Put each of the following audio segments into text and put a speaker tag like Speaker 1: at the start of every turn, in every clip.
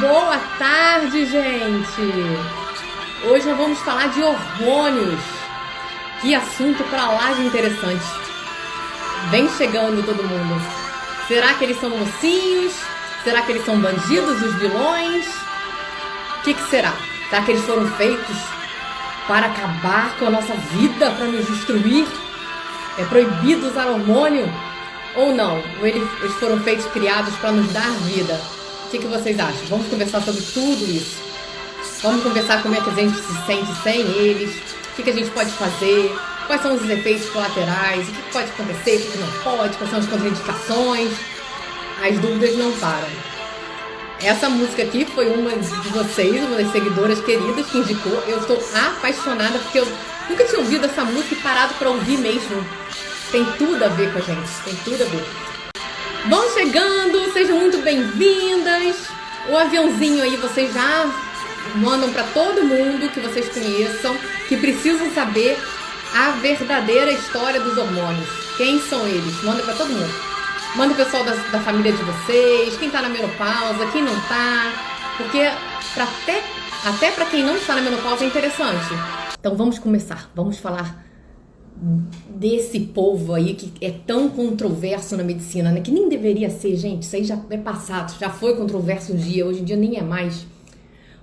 Speaker 1: Boa tarde, gente! Hoje nós vamos falar de hormônios. Que assunto pra lá de interessante. Vem chegando todo mundo. Será que eles são mocinhos? Será que eles são bandidos, os vilões? O que será? Será que eles foram feitos para acabar com a nossa vida, para nos destruir? É proibido usar hormônio? Ou não? Ou eles foram feitos, criados para nos dar vida? O que vocês acham? Vamos conversar sobre tudo isso. Vamos conversar como é que a gente se sente sem eles, o que a gente pode fazer, quais são os efeitos colaterais, o que pode acontecer, o que não pode, quais são as contraindicações. As dúvidas não param. Essa música aqui foi uma de vocês, uma das seguidoras queridas que indicou. Eu estou apaixonada porque eu nunca tinha ouvido essa música e parado para ouvir mesmo. Tem tudo a ver com a gente, tem tudo a ver. Vão chegando, sejam muito bem-vindas. O aviãozinho aí vocês já mandam para todo mundo que vocês conheçam, que precisam saber a verdadeira história dos hormônios. Quem são eles? Manda para todo mundo. Manda o pessoal da família de vocês, quem tá na menopausa, quem não tá, porque até para quem não está na menopausa é interessante. Então vamos começar, vamos falar desse povo aí que é tão controverso na medicina, né? Que nem deveria ser, gente. Isso aí já é passado, já foi controverso um dia, hoje em dia nem é mais.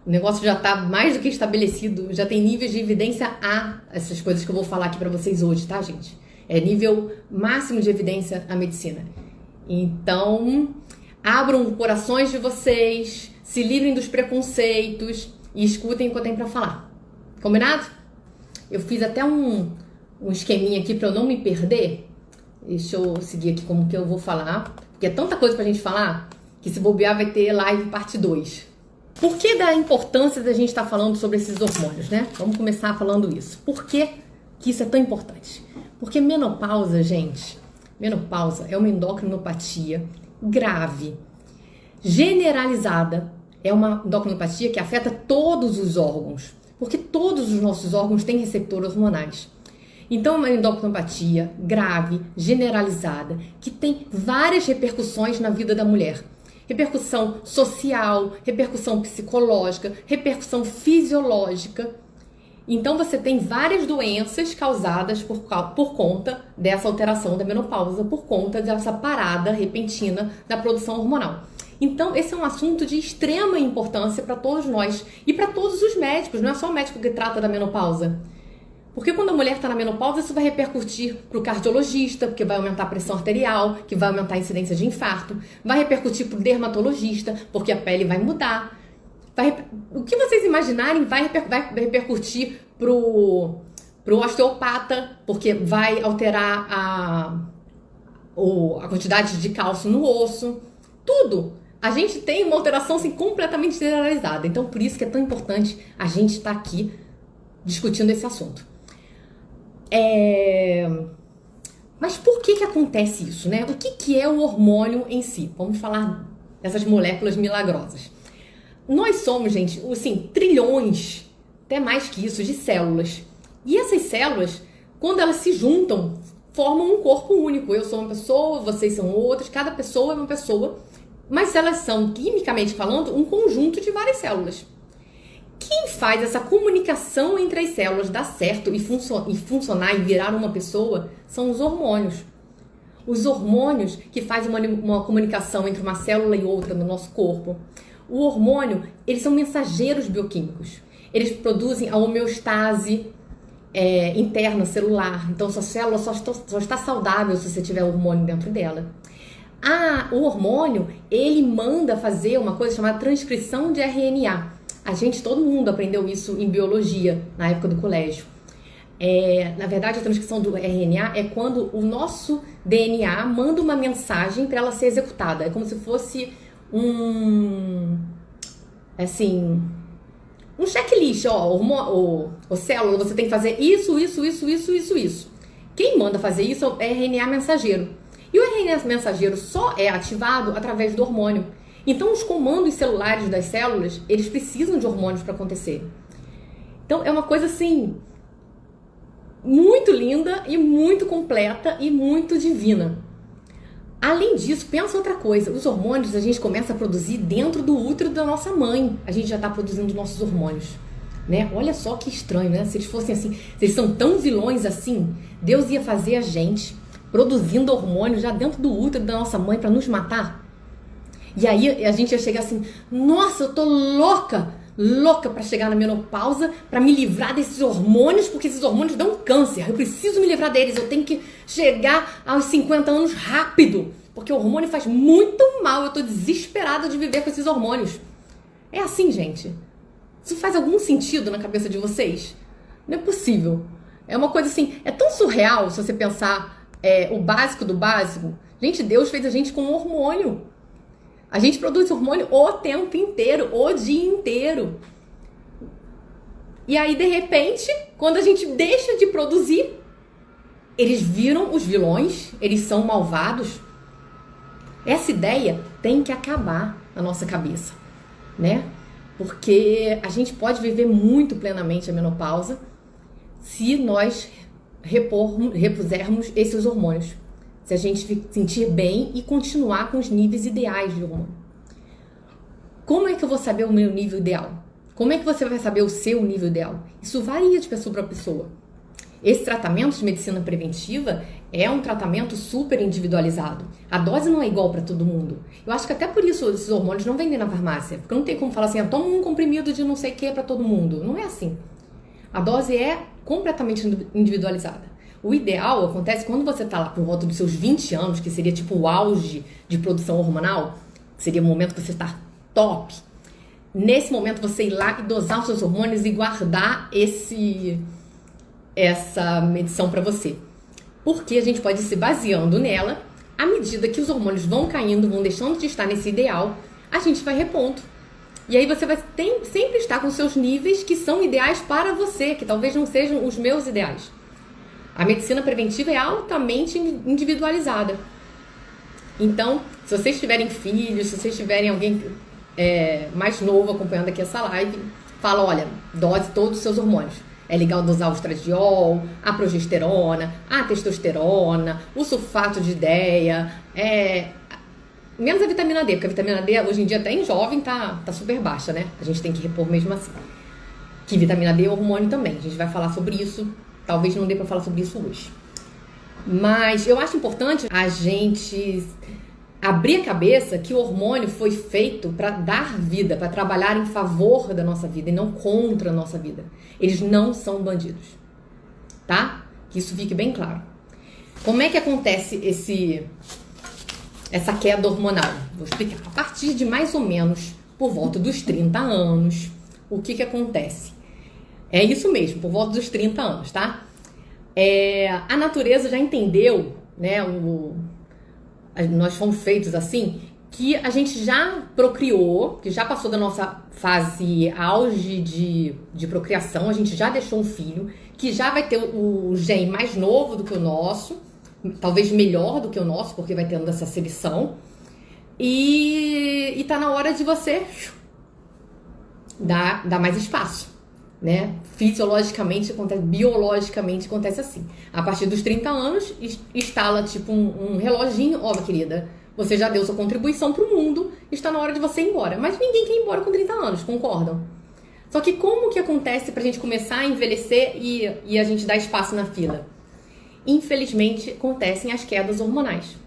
Speaker 1: O negócio já tá mais do que estabelecido, já tem níveis de evidência a essas coisas que eu vou falar aqui pra vocês hoje, tá, gente? É nível máximo de evidência a medicina. Então, abram os corações de vocês, se livrem dos preconceitos e escutem o que eu tenho pra falar. Combinado? Eu fiz até um esqueminha aqui pra eu não me perder. Deixa eu seguir aqui como que eu vou falar, porque é tanta coisa pra gente falar que se bobear vai ter live parte 2. Por que da importância da gente estar falando sobre esses hormônios, né? Vamos começar falando isso. Por que isso é tão importante? Porque menopausa, gente, menopausa é uma endocrinopatia grave, generalizada. É uma endocrinopatia que afeta todos os órgãos, porque todos os nossos órgãos têm receptores hormonais. Então é uma endocrinopatia grave, generalizada, que tem várias repercussões na vida da mulher. Repercussão social, repercussão psicológica, repercussão fisiológica. Então você tem várias doenças causadas por conta dessa alteração da menopausa, por conta dessa parada repentina da produção hormonal. Então esse é um assunto de extrema importância para todos nós e para todos os médicos, não é só o médico que trata da menopausa. Porque quando a mulher está na menopausa, isso vai repercutir para o cardiologista, porque vai aumentar a pressão arterial, que vai aumentar a incidência de infarto. Vai repercutir para o dermatologista, porque a pele vai mudar. O que vocês imaginarem vai repercutir para o osteopata, porque vai alterar a quantidade de cálcio no osso. Tudo. A gente tem uma alteração assim, completamente generalizada. Então, por isso que é tão importante a gente estar aqui discutindo esse assunto. Mas por que acontece isso, né? O que é o hormônio em si? Vamos falar dessas moléculas milagrosas. Nós somos, gente, assim, trilhões, até mais que isso, de células. E essas células, quando elas se juntam, formam um corpo único. Eu sou uma pessoa, vocês são outras, cada pessoa é uma pessoa. Mas elas são, quimicamente falando, um conjunto de várias células. Quem faz essa comunicação entre as células dar certo e funcionar e virar uma pessoa são os hormônios. Os hormônios que fazem uma comunicação entre uma célula e outra no nosso corpo. O hormônio, eles são mensageiros bioquímicos. Eles produzem a homeostase interna celular. Então, sua célula só está saudável se você tiver hormônio dentro dela. O hormônio, ele manda fazer uma coisa chamada transcrição de RNA. Todo mundo aprendeu isso em biologia, na época do colégio. Na verdade, a transcrição do RNA é quando o nosso DNA manda uma mensagem para ela ser executada. É como se fosse um checklist. O célula, você tem que fazer isso. Quem manda fazer isso é o RNA mensageiro. E o RNA mensageiro só é ativado através do hormônio. Então, os comandos celulares das células, eles precisam de hormônios para acontecer. Então, é uma coisa, assim, muito linda e muito completa e muito divina. Além disso, pensa outra coisa. Os hormônios a gente começa a produzir dentro do útero da nossa mãe. A gente já está produzindo nossos hormônios, né? Olha só que estranho, né? Se eles fossem assim, se eles são tão vilões assim, Deus ia fazer a gente produzindo hormônios já dentro do útero da nossa mãe para nos matar. E aí a gente ia chegar assim, nossa, eu tô louca para chegar na menopausa, para me livrar desses hormônios, porque esses hormônios dão câncer. Eu preciso me livrar deles, eu tenho que chegar aos 50 anos rápido, porque o hormônio faz muito mal, eu tô desesperada de viver com esses hormônios. É assim, gente. Isso faz algum sentido na cabeça de vocês? Não é possível. É uma coisa assim, é tão surreal se você pensar o básico do básico. Gente, Deus fez a gente com hormônio. A gente produz hormônio o tempo inteiro, o dia inteiro. E aí, de repente, quando a gente deixa de produzir, eles viram os vilões, eles são malvados. Essa ideia tem que acabar na nossa cabeça, né? Porque a gente pode viver muito plenamente a menopausa se nós repusermos esses hormônios. Se a gente se sentir bem e continuar com os níveis ideais de hormônio. Como é que eu vou saber o meu nível ideal? Como é que você vai saber o seu nível ideal? Isso varia de pessoa para pessoa. Esse tratamento de medicina preventiva é um tratamento super individualizado. A dose não é igual para todo mundo. Eu acho que até por isso esses hormônios não vendem na farmácia. Porque não tem como falar assim, toma um comprimido de não sei o que para todo mundo. Não é assim. A dose é completamente individualizada. O ideal acontece quando você está lá por volta dos seus 20 anos, que seria tipo o auge de produção hormonal, que seria o momento que você está top. Nesse momento você ir lá e dosar os seus hormônios e guardar essa medição para você. Porque a gente pode ir se baseando nela, à medida que os hormônios vão caindo, vão deixando de estar nesse ideal, a gente vai repondo. E aí você vai sempre estar com seus níveis que são ideais para você, que talvez não sejam os meus ideais. A medicina preventiva é altamente individualizada. Então, se vocês tiverem filhos, se vocês tiverem alguém mais novo acompanhando aqui essa live, fala, olha, dose todos os seus hormônios. É legal dosar o estradiol, a progesterona, a testosterona, o sulfato de ideia, menos a vitamina D, porque a vitamina D hoje em dia até em jovem tá super baixa, né? A gente tem que repor mesmo assim. Que vitamina D é hormônio também, a gente vai falar sobre isso. Talvez não dê para falar sobre isso hoje. Mas eu acho importante a gente abrir a cabeça que o hormônio foi feito para dar vida, para trabalhar em favor da nossa vida e não contra a nossa vida. Eles não são bandidos, tá? Que isso fique bem claro. Como é que acontece essa queda hormonal? Vou explicar. A partir de mais ou menos por volta dos 30 anos, o que acontece? É isso mesmo, por volta dos 30 anos, tá? A natureza já entendeu, né? Nós fomos feitos assim, que a gente já procriou, que já passou da nossa fase auge de procriação, a gente já deixou um filho, que já vai ter o gene mais novo do que o nosso, talvez melhor do que o nosso, porque vai tendo essa seleção, e tá na hora de você dar mais espaço. Né? Fisiologicamente acontece, biologicamente acontece assim. A partir dos 30 anos, instala tipo um reloginho. Ó, minha querida, você já deu sua contribuição pro mundo, está na hora de você ir embora. Mas ninguém quer ir embora com 30 anos, concordam? Só que como que acontece pra gente começar a envelhecer e a gente dar espaço na fila? Infelizmente, acontecem as quedas hormonais.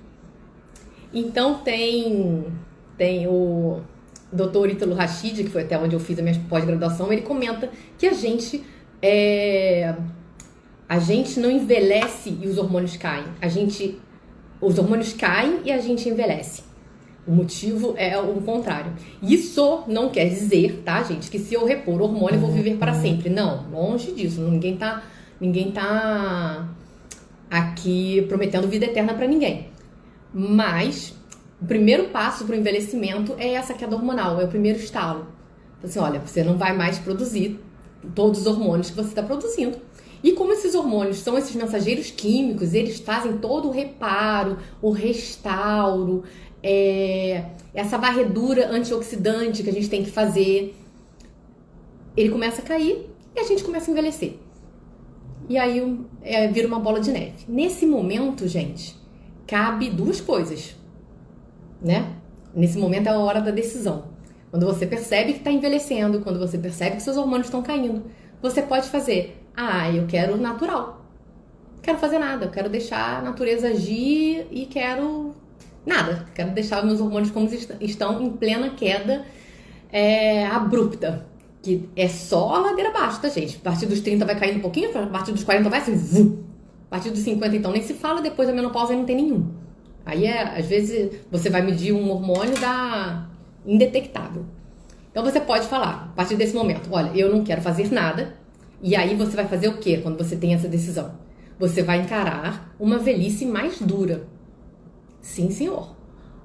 Speaker 1: Então tem o Dr. Ítalo Rachid, que foi até onde eu fiz a minha pós-graduação, ele comenta que a gente não envelhece e os hormônios caem. Os hormônios caem e a gente envelhece. O motivo é o contrário. Isso não quer dizer, tá, gente, que se eu repor hormônio eu vou viver para sempre. Não, longe disso. Ninguém tá aqui prometendo vida eterna para ninguém. Mas o primeiro passo para o envelhecimento é essa queda hormonal, é o primeiro estalo. Então, assim, olha, você não vai mais produzir todos os hormônios que você está produzindo. E como esses hormônios são esses mensageiros químicos, eles fazem todo o reparo, o restauro, essa varredura antioxidante que a gente tem que fazer. Ele começa a cair e a gente começa a envelhecer. E aí vira uma bola de neve. Nesse momento, gente, cabe duas coisas. né? Nesse momento é a hora da decisão. Quando você percebe que está envelhecendo, quando você percebe que seus hormônios estão caindo, você pode fazer, eu quero natural. Não quero fazer nada, eu quero deixar a natureza agir e quero nada. Quero deixar meus hormônios como estão em plena queda abrupta. Que é só a ladeira abaixo, tá, gente? A partir dos 30 vai caindo um pouquinho, a partir dos 40 vai assim, vum. A partir dos 50, então, nem se fala, depois da menopausa não tem nenhum. Aí, às vezes, você vai medir um hormônio indetectável. Então, você pode falar, a partir desse momento, olha, eu não quero fazer nada. E aí, você vai fazer o quê quando você tem essa decisão? Você vai encarar uma velhice mais dura. Sim, senhor.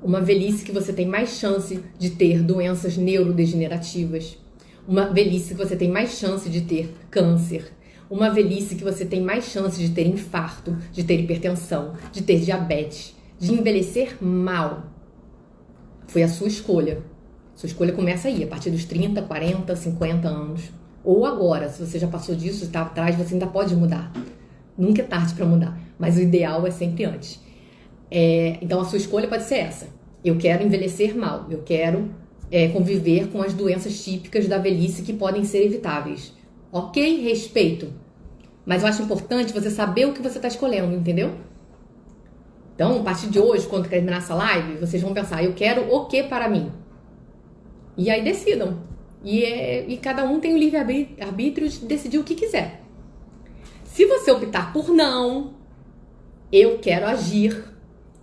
Speaker 1: Uma velhice que você tem mais chance de ter doenças neurodegenerativas. Uma velhice que você tem mais chance de ter câncer. Uma velhice que você tem mais chance de ter infarto, de ter hipertensão, de ter diabetes, de envelhecer mal. Foi a sua escolha. Sua escolha começa aí, a partir dos 30, 40, 50 anos. Ou agora, se você já passou disso, está atrás, você ainda pode mudar. Nunca é tarde para mudar, mas o ideal é sempre antes. Então a sua escolha pode ser essa. Eu quero envelhecer mal, eu quero conviver com as doenças típicas da velhice que podem ser evitáveis. Ok? Respeito. Mas eu acho importante você saber o que você está escolhendo, entendeu? Então, a partir de hoje, quando terminar essa live, vocês vão pensar, eu quero o que para mim? E aí decidam. E cada um tem o livre-arbítrio de decidir o que quiser. Se você optar por não, eu quero agir,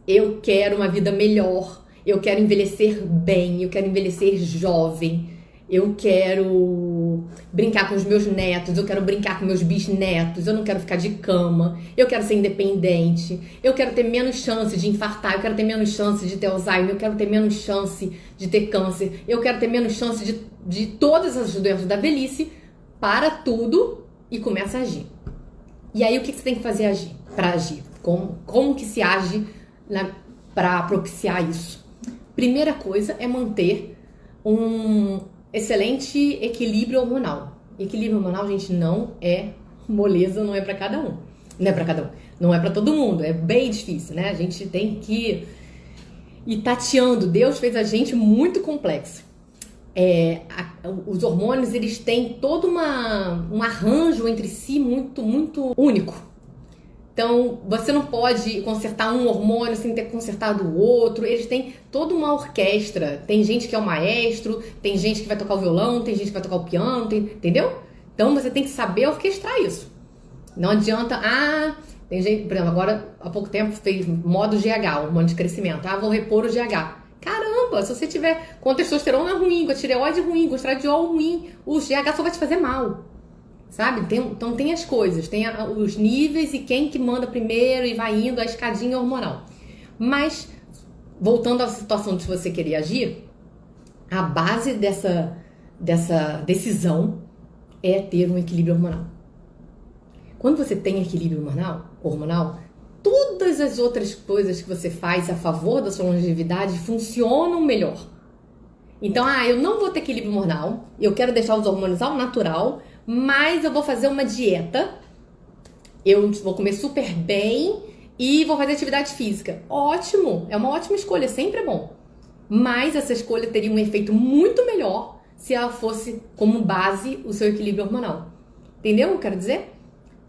Speaker 1: eu quero uma vida melhor, eu quero envelhecer bem, eu quero envelhecer jovem, eu quero brincar com os meus netos, eu quero brincar com meus bisnetos, eu não quero ficar de cama, eu quero ser independente, eu quero ter menos chance de infartar, eu quero ter menos chance de ter Alzheimer, eu quero ter menos chance de ter câncer, eu quero ter menos chance de todas as doenças da velhice. Para tudo e começa a agir. E aí o que você tem que fazer para agir? Como que se age para propiciar isso? Primeira coisa é manter um excelente equilíbrio hormonal. Equilíbrio hormonal, gente, não é moleza, não é para cada um. Não é para cada um. Não é para todo mundo. É bem difícil, né? A gente tem que ir tateando. Deus fez a gente muito complexo. Os hormônios, eles têm todo um arranjo entre si muito, muito único. Então, você não pode consertar um hormônio sem ter consertado o outro. Eles têm toda uma orquestra. Tem gente que é o maestro, tem gente que vai tocar o violão, tem gente que vai tocar o piano, entendeu? Então, você tem que saber orquestrar isso. Não adianta, tem gente, por exemplo, agora, há pouco tempo, fez modo GH, hormônio de crescimento. Vou repor o GH. Caramba, se você tiver com testosterona ruim, com a tireoide ruim, com o estradiol ruim, o GH só vai te fazer mal. Sabe? Então tem as coisas, tem os níveis e quem que manda primeiro e vai indo a escadinha hormonal. Mas, voltando à situação de você querer agir, a base dessa decisão é ter um equilíbrio hormonal. Quando você tem equilíbrio hormonal, todas as outras coisas que você faz a favor da sua longevidade funcionam melhor. Então, eu não vou ter equilíbrio hormonal, eu quero deixar os hormônios ao natural, mas eu vou fazer uma dieta, eu vou comer super bem e vou fazer atividade física. Ótimo, é uma ótima escolha, sempre é bom. Mas essa escolha teria um efeito muito melhor se ela fosse como base o seu equilíbrio hormonal. Entendeu o que eu quero dizer?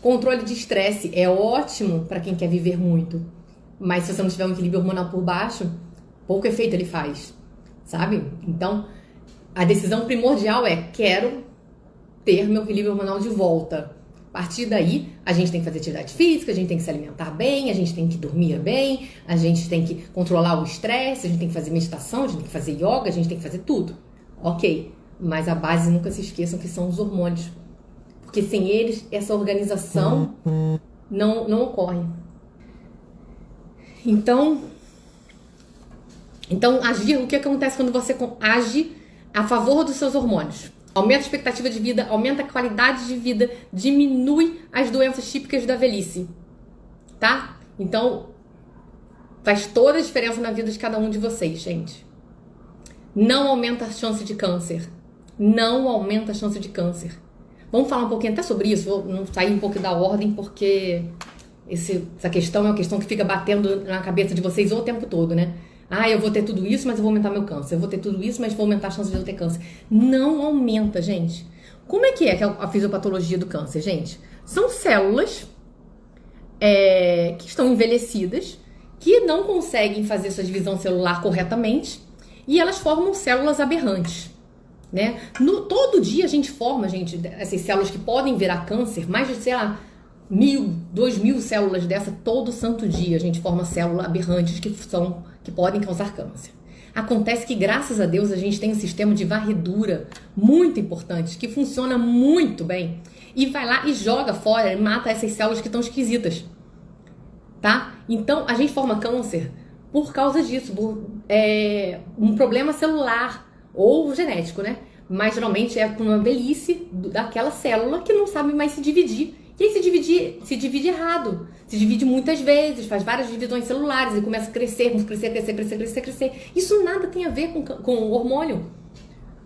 Speaker 1: Controle de estresse é ótimo para quem quer viver muito, mas se você não tiver um equilíbrio hormonal por baixo, pouco efeito ele faz, sabe? Então, a decisão primordial é: quero ter meu equilíbrio hormonal de volta. A partir daí, a gente tem que fazer atividade física, a gente tem que se alimentar bem, a gente tem que dormir bem, a gente tem que controlar o estresse, a gente tem que fazer meditação, a gente tem que fazer yoga, a gente tem que fazer tudo. Ok, mas a base, nunca se esqueçam, que são os hormônios. Porque sem eles, essa organização não ocorre. Então agir, o que acontece quando você age a favor dos seus hormônios? Aumenta a expectativa de vida, aumenta a qualidade de vida, diminui as doenças típicas da velhice, tá? Então, faz toda a diferença na vida de cada um de vocês, gente. Não aumenta a chance de câncer. Não aumenta a chance de câncer. Vamos falar um pouquinho até sobre isso, vou não sair um pouco da ordem, porque essa questão é uma questão que fica batendo na cabeça de vocês o tempo todo, né? Ah, eu vou ter tudo isso, mas eu vou aumentar meu câncer. Eu vou ter tudo isso, mas vou aumentar a chance de eu ter câncer. Não aumenta, gente. Como é que é a fisiopatologia do câncer, gente? São células que estão envelhecidas, que não conseguem fazer sua divisão celular corretamente e elas formam células aberrantes, né? Todo dia a gente forma, gente, essas células que podem virar câncer, mais de, sei lá, 1.000, 2.000 células dessa todo santo dia a gente forma células aberrantes que podem causar câncer. Acontece que, graças a Deus, a gente tem um sistema de varredura muito importante, que funciona muito bem, e vai lá e joga fora e mata essas células que estão esquisitas, tá? Então, a gente forma câncer por causa disso, por um problema celular ou genético, né? Mas, geralmente, é por uma velhice daquela célula que não sabe mais se dividir. E aí se divide errado, se divide muitas vezes, faz várias divisões celulares e começa a crescer. Isso nada tem a ver com o hormônio.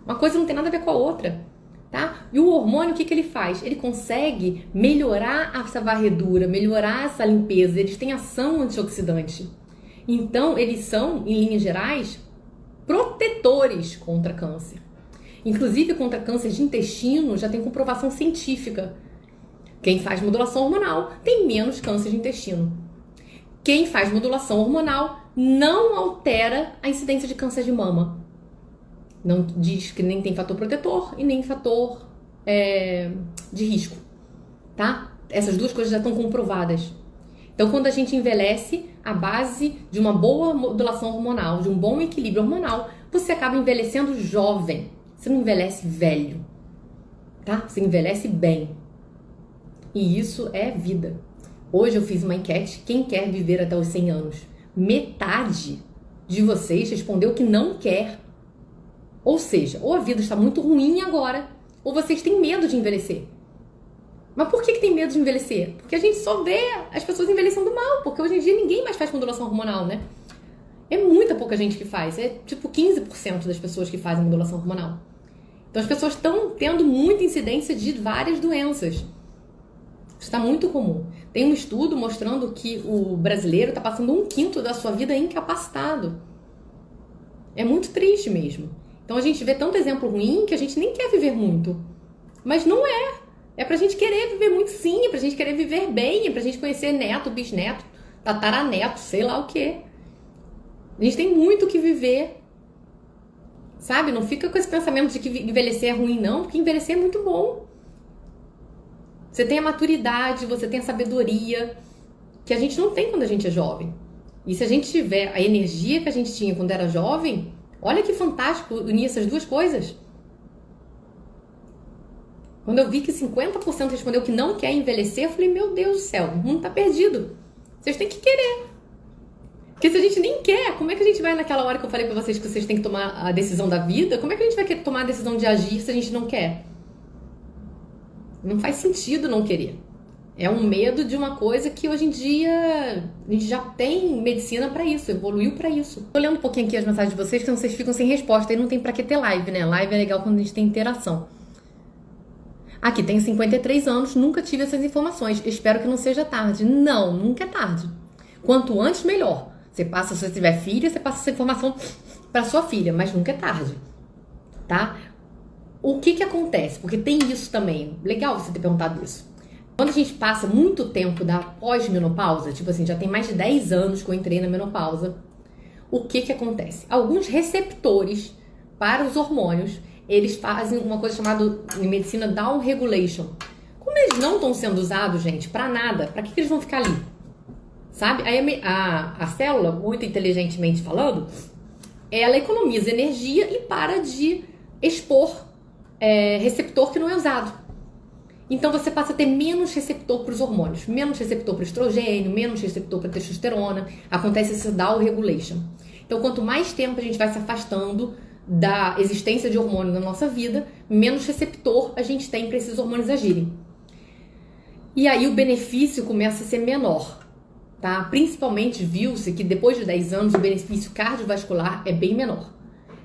Speaker 1: Uma coisa não tem nada a ver com a outra, tá? E o hormônio, o que ele faz? Ele consegue melhorar essa varredura, melhorar essa limpeza, eles têm ação antioxidante. Então, eles são, em linhas gerais, protetores contra câncer. Inclusive, contra câncer de intestino já tem comprovação científica. Quem faz modulação hormonal tem menos câncer de intestino. Quem faz modulação hormonal não altera a incidência de câncer de mama. Não diz que nem tem fator protetor e nem fator de risco, tá? Essas duas coisas já estão comprovadas. Então, quando a gente envelhece, a base de uma boa modulação hormonal, de um bom equilíbrio hormonal, você acaba envelhecendo jovem. Você não envelhece velho, tá? Você envelhece bem. E isso é vida. Hoje eu fiz uma enquete, quem quer viver até os 100 anos? Metade de vocês respondeu que não quer. Ou seja, ou a vida está muito ruim agora, ou vocês têm medo de envelhecer. Mas por que tem medo de envelhecer? Porque a gente só vê as pessoas envelhecendo mal, porque hoje em dia ninguém mais faz modulação hormonal, né? É muita pouca gente que faz, é tipo 15% das pessoas que fazem modulação hormonal. Então as pessoas estão tendo muita incidência de várias doenças. Está muito comum. Tem um estudo mostrando que o brasileiro está passando 1/5 da sua vida incapacitado. É muito triste mesmo. Então a gente vê tanto exemplo ruim que a gente nem quer viver muito. Mas não é. É pra gente querer viver muito sim, é pra gente querer viver bem, é pra gente conhecer neto, bisneto, tataraneto, sei lá o quê. A gente tem muito o que viver. Sabe? Não fica com esse pensamento de que envelhecer é ruim, não, porque envelhecer é muito bom. Você tem a maturidade, você tem a sabedoria, que a gente não tem quando a gente é jovem. E se a gente tiver a energia que a gente tinha quando era jovem, olha que fantástico unir essas duas coisas. Quando eu vi que 50% respondeu que não quer envelhecer, eu falei, meu Deus do céu, o mundo tá perdido. Vocês têm que querer. Porque se a gente nem quer, como é que a gente vai naquela hora que eu falei pra vocês que vocês têm que tomar a decisão da vida? Como é que a gente vai querer tomar a decisão de agir se a gente não quer? Não faz sentido não querer. É um medo de uma coisa que hoje em dia a gente já tem medicina pra isso, evoluiu pra isso. Tô olhando um pouquinho aqui as mensagens de vocês, senão vocês ficam sem resposta. E não tem pra que ter live, né? Live é legal quando a gente tem interação. Aqui, tenho 53 anos, nunca tive essas informações. Espero que não seja tarde. Não, nunca é tarde. Quanto antes, melhor. Se você tiver filha, você passa essa informação para sua filha, mas nunca é tarde, tá? O que acontece? Porque tem isso também. Legal você ter perguntado isso. Quando a gente passa muito tempo da pós-menopausa, tipo assim, já tem mais de 10 anos que eu entrei na menopausa, o que acontece? Alguns receptores para os hormônios, eles fazem uma coisa chamada em medicina down regulation. Como eles não estão sendo usados, gente, para nada, para que eles vão ficar ali? Sabe? Aí a célula, muito inteligentemente falando, ela economiza energia e para de expor receptor que não é usado. Então você passa a ter menos receptor para os hormônios, menos receptor para estrogênio, menos receptor para testosterona. Acontece esse down regulation. Então quanto mais tempo a gente vai se afastando da existência de hormônio na nossa vida, menos receptor a gente tem para esses hormônios agirem. E aí o benefício começa a ser menor. Tá? Principalmente viu-se que depois de 10 anos o benefício cardiovascular é bem menor.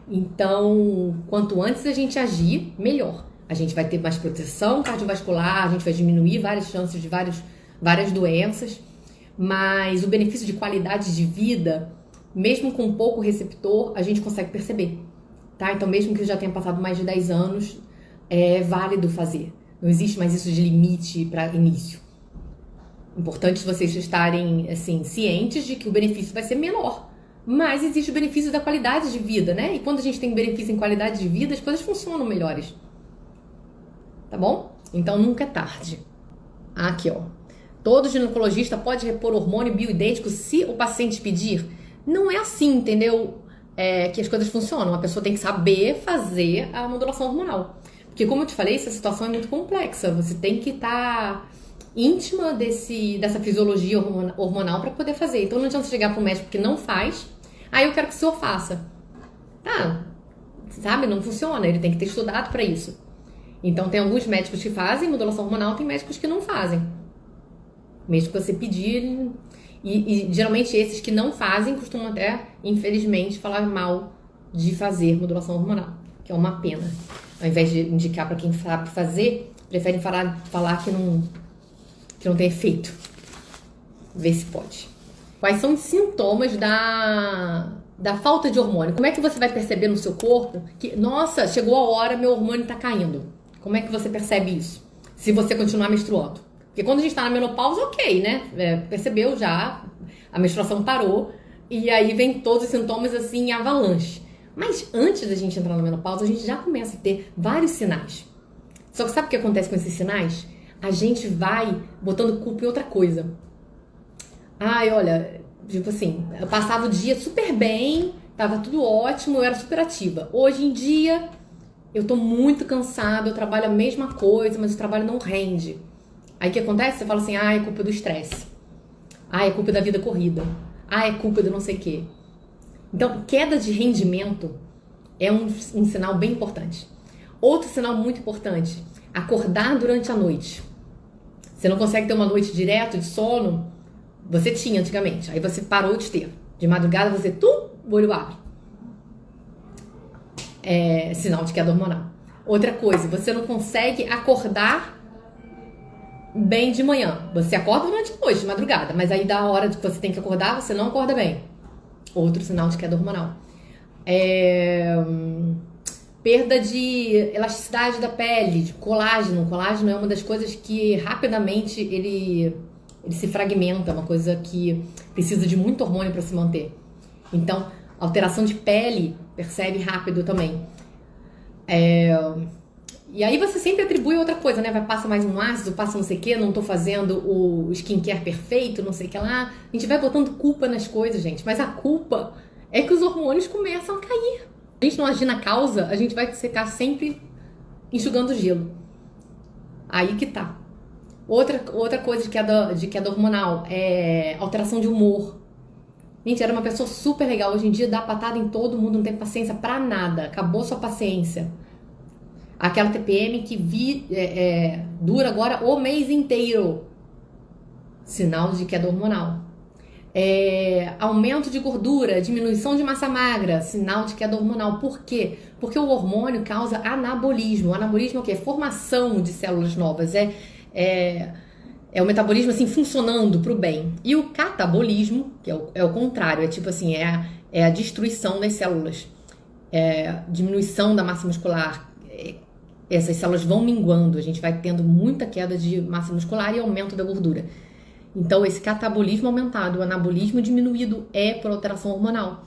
Speaker 1: Então, quanto antes a gente agir, melhor. A gente vai ter mais proteção cardiovascular, a gente vai diminuir várias chances de várias doenças, mas o benefício de qualidade de vida mesmo com pouco receptor, a gente consegue perceber, tá? Então, mesmo que já tenha passado mais de 10 anos, é válido fazer. Não existe mais isso de limite para início. Importante vocês estarem, assim, cientes de que o benefício vai ser menor. Mas existe o benefício da qualidade de vida, né? E quando a gente tem benefício em qualidade de vida, as coisas funcionam melhores. Tá bom? Então, nunca é tarde. Aqui, ó. Todo ginecologista pode repor hormônio bioidêntico se o paciente pedir. Não é assim, entendeu? Que as coisas funcionam. A pessoa tem que saber fazer a modulação hormonal. Porque, como eu te falei, essa situação é muito complexa. Você tem que estar íntima dessa fisiologia hormonal para poder fazer. Então, não adianta chegar para um médico que não faz. Aí eu quero que o senhor faça. Tá, sabe? Não funciona. Ele tem que ter estudado para isso. Então, tem alguns médicos que fazem modulação hormonal, tem médicos que não fazem. Mesmo que você pedir. E geralmente esses que não fazem costumam até, infelizmente, falar mal de fazer modulação hormonal, que é uma pena. Ao invés de indicar para quem sabe fazer, preferem falar que não tem efeito. Vê se pode. Quais são os sintomas da falta de hormônio? Como é que você vai perceber no seu corpo que, nossa, chegou a hora, meu hormônio está caindo? Como é que você percebe isso? Se você continuar menstruando. Porque quando a gente tá na menopausa, ok, né? Percebeu já, a menstruação parou, e aí vem todos os sintomas assim em avalanche. Mas antes da gente entrar na menopausa, a gente já começa a ter vários sinais. Só que sabe o que acontece com esses sinais? A gente vai botando culpa em outra coisa. Ai, olha, tipo assim, eu passava o dia super bem, tava tudo ótimo, eu era super ativa. Hoje em dia, eu tô muito cansada, eu trabalho a mesma coisa, mas o trabalho não rende. Aí o que acontece? Você fala assim, é culpa do estresse. É culpa da vida corrida. É culpa do não sei o quê. Então, queda de rendimento é um sinal bem importante. Outro sinal muito importante, acordar durante a noite. Você não consegue ter uma noite direto de sono? Você tinha antigamente, aí você parou de ter. De madrugada você, o olho abre. É sinal de queda hormonal. Outra coisa, você não consegue acordar bem de manhã. Você acorda durante a noite, de madrugada, mas aí da hora que você tem que acordar, você não acorda bem. Outro sinal de queda hormonal. Perda de elasticidade da pele, de colágeno. O colágeno é uma das coisas que rapidamente ele se fragmenta, uma coisa que precisa de muito hormônio para se manter. Então, alteração de pele percebe rápido também. E aí você sempre atribui outra coisa, né? Passa mais um ácido, passa não sei o que, não tô fazendo o skincare perfeito, não sei o que lá. A gente vai botando culpa nas coisas, gente. Mas a culpa é que os hormônios começam a cair. A gente não agir na causa, a gente vai ficar sempre enxugando gelo. Aí que tá. Outra coisa de queda hormonal é alteração de humor. Gente, era uma pessoa super legal. Hoje em dia dá patada em todo mundo, não tem paciência pra nada. Acabou sua paciência. Aquela TPM que dura agora o mês inteiro. Sinal de queda hormonal. Aumento de gordura, diminuição de massa magra, sinal de queda hormonal. Por quê? Porque o hormônio causa anabolismo. O anabolismo é o quê? Formação de células novas. É o metabolismo assim funcionando para o bem. E o catabolismo, que é o contrário, é tipo assim, é a destruição das células. Diminuição da massa muscular. Essas células vão minguando, a gente vai tendo muita queda de massa muscular e aumento da gordura. Então, esse catabolismo aumentado, o anabolismo diminuído é por alteração hormonal.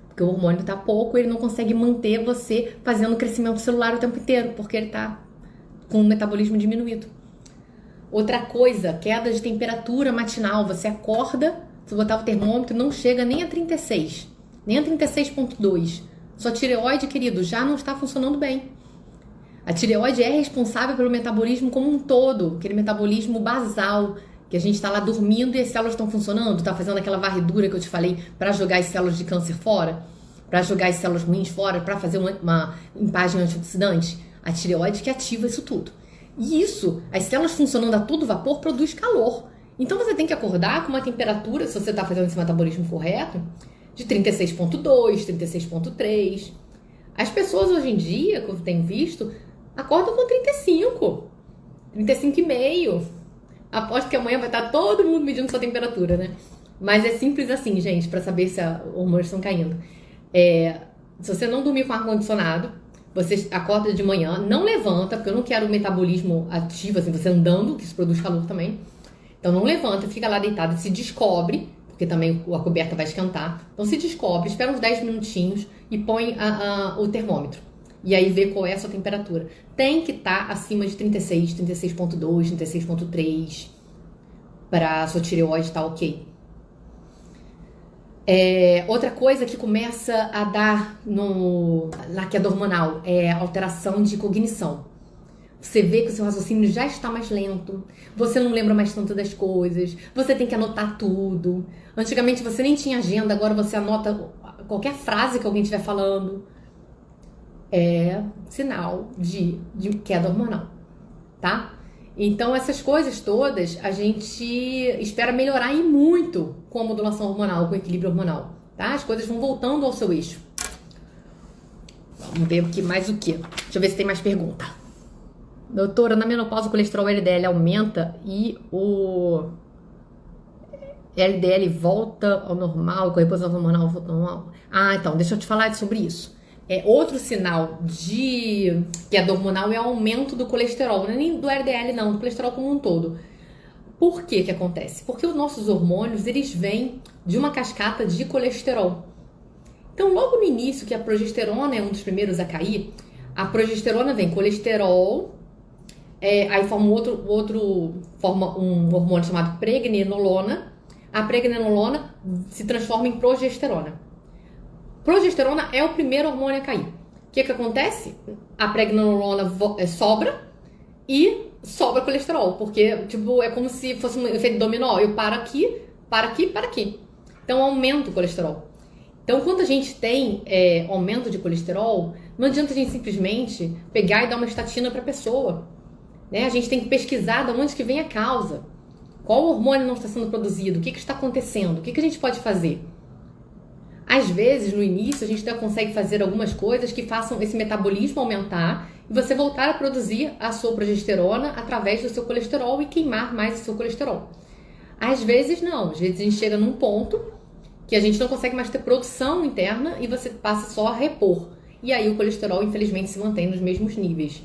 Speaker 1: Porque o hormônio está pouco, ele não consegue manter você fazendo crescimento celular o tempo inteiro, porque ele está com o metabolismo diminuído. Outra coisa, queda de temperatura matinal. Você acorda, se botar o termômetro, não chega nem a 36, nem a 36,2. Sua tireoide, querido, já não está funcionando bem. A tireoide é responsável pelo metabolismo como um todo, aquele metabolismo basal, que a gente está lá dormindo e as células estão funcionando, está fazendo aquela varredura que eu te falei para jogar as células de câncer fora, para jogar as células ruins fora, para fazer uma limpagem antioxidante. A tireoide que ativa isso tudo. E isso, as células funcionando a todo vapor, produz calor. Então você tem que acordar com uma temperatura, se você está fazendo esse metabolismo correto, de 36,2, 36,3. As pessoas hoje em dia, que eu tenho visto, acordam com 35, 35,5. Aposto que amanhã vai estar todo mundo medindo sua temperatura, né? Mas é simples assim, gente, pra saber se os hormônios estão caindo. Se você não dormir com ar-condicionado, você acorda de manhã, não levanta, porque eu não quero o metabolismo ativo, assim, você andando, que isso produz calor também. Então não levanta, fica lá deitado, se descobre, porque também a coberta vai esquentar. Então se descobre, espera uns 10 minutinhos e põe o termômetro. E aí vê qual é a sua temperatura. Tem que estar acima de 36, 36,2, 36,3 para a sua tireoide estar ok. Outra coisa que começa a dar na queda hormonal é alteração de cognição. Você vê que o seu raciocínio já está mais lento, você não lembra mais tanto das coisas, você tem que anotar tudo. Antigamente você nem tinha agenda, agora você anota qualquer frase que alguém estiver falando. É sinal de queda hormonal, tá? Então essas coisas todas a gente espera melhorar e muito com a modulação hormonal, com o equilíbrio hormonal, tá? As coisas vão voltando ao seu eixo. Vamos ver aqui mais o que. Deixa eu ver se tem mais pergunta. Doutora, na menopausa o colesterol LDL aumenta e o LDL volta ao normal, com a reposição hormonal volta ao normal? Então, deixa eu te falar sobre isso. Outro sinal de queda hormonal é o aumento do colesterol, não é nem do LDL não, do colesterol como um todo. Por que que acontece? Porque os nossos hormônios, eles vêm de uma cascata de colesterol. Então, logo no início, que a progesterona é um dos primeiros a cair, a progesterona vem colesterol, aí forma um hormônio chamado pregnenolona. A pregnenolona se transforma em progesterona. Progesterona é o primeiro hormônio a cair. O que que acontece? A pregnenolona sobra e sobra colesterol, porque tipo, é como se fosse um efeito dominó. Eu paro aqui, para aqui, para aqui. Então aumenta o colesterol. Então quando a gente tem aumento de colesterol, não adianta a gente simplesmente pegar e dar uma estatina para a pessoa, né? A gente tem que pesquisar de onde que vem a causa. Qual hormônio não está sendo produzido? O que que está acontecendo? O que que a gente pode fazer? Às vezes, no início, a gente ainda consegue fazer algumas coisas que façam esse metabolismo aumentar e você voltar a produzir a sua progesterona através do seu colesterol e queimar mais o seu colesterol. Às vezes, não. Às vezes, a gente chega num ponto que a gente não consegue mais ter produção interna e você passa só a repor. E aí, o colesterol, infelizmente, se mantém nos mesmos níveis.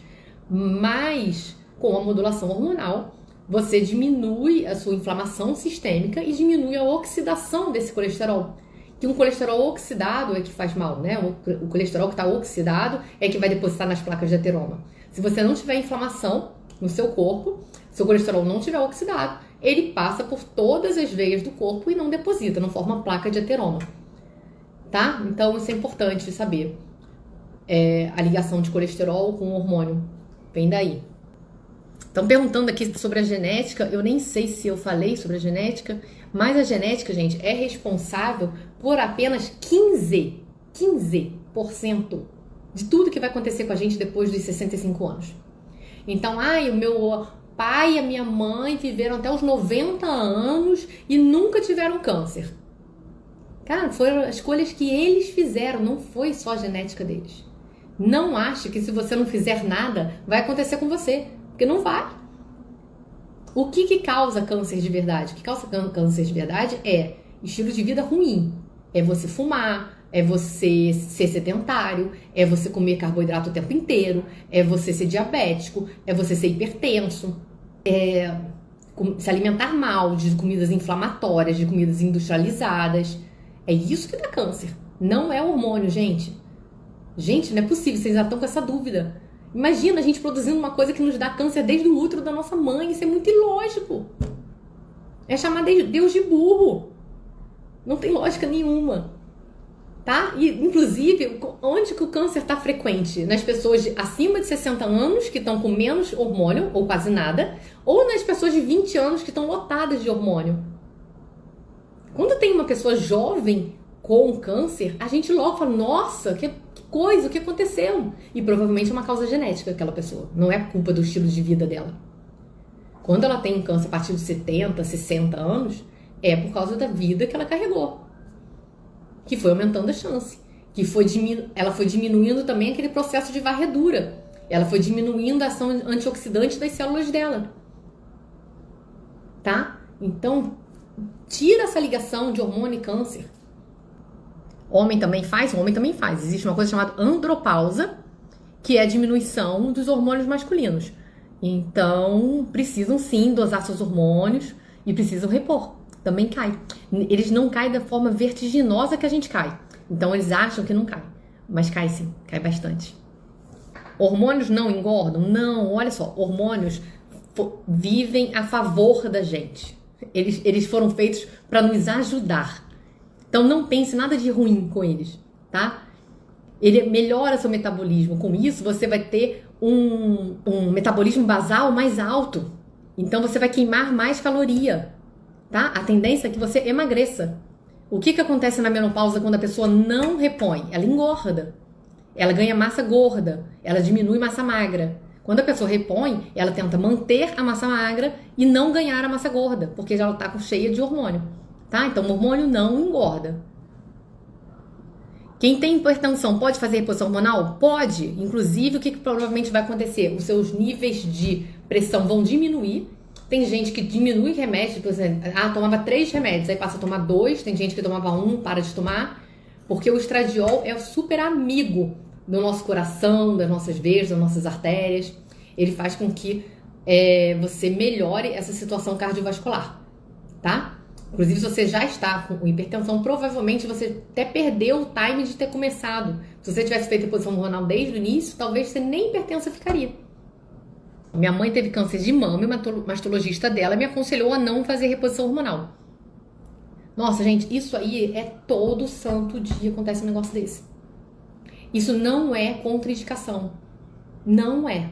Speaker 1: Mas, com a modulação hormonal, você diminui a sua inflamação sistêmica e diminui a oxidação desse colesterol. Que um colesterol oxidado é que faz mal, né? O colesterol que está oxidado é que vai depositar nas placas de ateroma. Se você não tiver inflamação no seu corpo, se o colesterol não tiver oxidado, ele passa por todas as veias do corpo e não deposita, não forma placa de ateroma, tá? Então isso é importante saber. A ligação de colesterol com o hormônio vem daí. Estão perguntando aqui sobre a genética, eu nem sei se eu falei sobre a genética, mas a genética, gente, é responsável por apenas 15% de tudo que vai acontecer com a gente depois dos 65 anos. Então, o meu pai e a minha mãe viveram até os 90 anos e nunca tiveram câncer. Cara, foram escolhas que eles fizeram, não foi só a genética deles. Não ache que se você não fizer nada, vai acontecer com você. Porque não vai. O que causa câncer de verdade? O que causa câncer de verdade é estilo de vida ruim. É você fumar, é você ser sedentário, é você comer carboidrato o tempo inteiro, é você ser diabético, é você ser hipertenso, é se alimentar mal de comidas inflamatórias, de comidas industrializadas. É isso que dá câncer. Não é hormônio, gente. Gente, não é possível, vocês já estão com essa dúvida. Imagina a gente produzindo uma coisa que nos dá câncer desde o útero da nossa mãe. Isso é muito ilógico. É chamar Deus de burro. Não tem lógica nenhuma. Tá? E, inclusive, onde que o câncer está frequente? Nas pessoas acima de 60 anos, que estão com menos hormônio, ou quase nada, ou nas pessoas de 20 anos que estão lotadas de hormônio. Quando tem uma pessoa jovem com câncer, a gente logo fala, nossa, que coisa, o que aconteceu? E provavelmente é uma causa genética daquela pessoa. Não é culpa do estilo de vida dela. Quando ela tem um câncer a partir de 70, 60 anos, é por causa da vida que ela carregou. Que foi aumentando a chance. Ela foi diminuindo também aquele processo de varredura. Ela foi diminuindo a ação antioxidante das células dela. Tá? Então, tira essa ligação de hormônio e câncer. Homem também faz? Homem também faz. Existe uma coisa chamada andropausa, que é a diminuição dos hormônios masculinos. Então, precisam sim dosar seus hormônios e precisam repor. Também cai. Eles não caem da forma vertiginosa que a gente cai. Então, eles acham que não cai. Mas cai sim, cai bastante. Hormônios não engordam? Não, olha só. Hormônios vivem a favor da gente. Eles foram feitos para nos ajudar. Então, não pense nada de ruim com eles, tá? Ele melhora seu metabolismo. Com isso, você vai ter um metabolismo basal mais alto. Então, você vai queimar mais caloria, tá? A tendência é que você emagreça. O que acontece na menopausa quando a pessoa não repõe? Ela engorda. Ela ganha massa gorda. Ela diminui massa magra. Quando a pessoa repõe, ela tenta manter a massa magra e não ganhar a massa gorda, porque já ela está cheia de hormônio, tá? Então, o hormônio não engorda. Quem tem hipertensão pode fazer reposição hormonal? Pode. Inclusive, o que provavelmente vai acontecer? Os seus níveis de pressão vão diminuir. Tem gente que diminui remédio, por exemplo, tomava 3 remédios, aí passa a tomar 2. Tem gente que tomava 1, para de tomar. Porque o estradiol é o super amigo do nosso coração, das nossas veias, das nossas artérias. Ele faz com que você melhore essa situação cardiovascular, tá? Inclusive, se você já está com hipertensão, provavelmente você até perdeu o time de ter começado. Se você tivesse feito reposição hormonal desde o início, talvez você nem hipertensa ficaria. Minha mãe teve câncer de mama e o mastologista dela me aconselhou a não fazer reposição hormonal. Nossa, gente, isso aí é todo santo dia acontece um negócio desse. Isso não é contraindicação. Não é.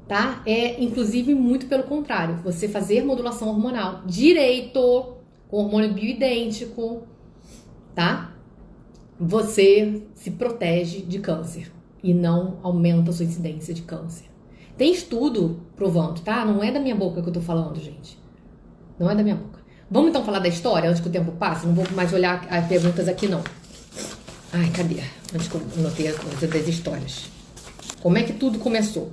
Speaker 1: Tá? É, inclusive, muito pelo contrário. Você fazer modulação hormonal direito, com hormônio bioidêntico, tá? Você se protege de câncer e não aumenta a sua incidência de câncer. Tem estudo provando, tá? Não é da minha boca que eu tô falando, gente. Não é da minha boca. Vamos então falar da história antes que o tempo passe? Não vou mais olhar as perguntas aqui, não. Ai, cadê? Antes que eu anotei a coisa das histórias. Como é que tudo começou?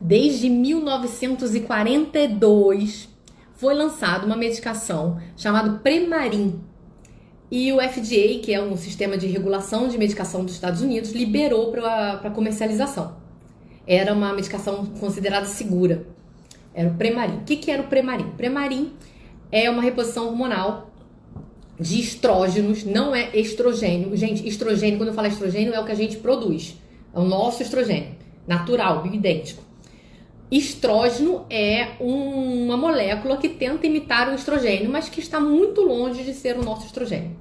Speaker 1: Desde 1942, foi lançada uma medicação chamada Premarin. E o FDA, que é um sistema de regulação de medicação dos Estados Unidos, liberou para comercialização. Era uma medicação considerada segura. Era o Premarin. O que era o Premarin? Premarin é uma reposição hormonal de estrógenos, não é estrogênio. Gente, estrogênio, quando eu falo estrogênio, é o que a gente produz. É o nosso estrogênio, natural, bioidêntico. Estrógeno é uma molécula que tenta imitar o estrogênio, mas que está muito longe de ser o nosso estrogênio.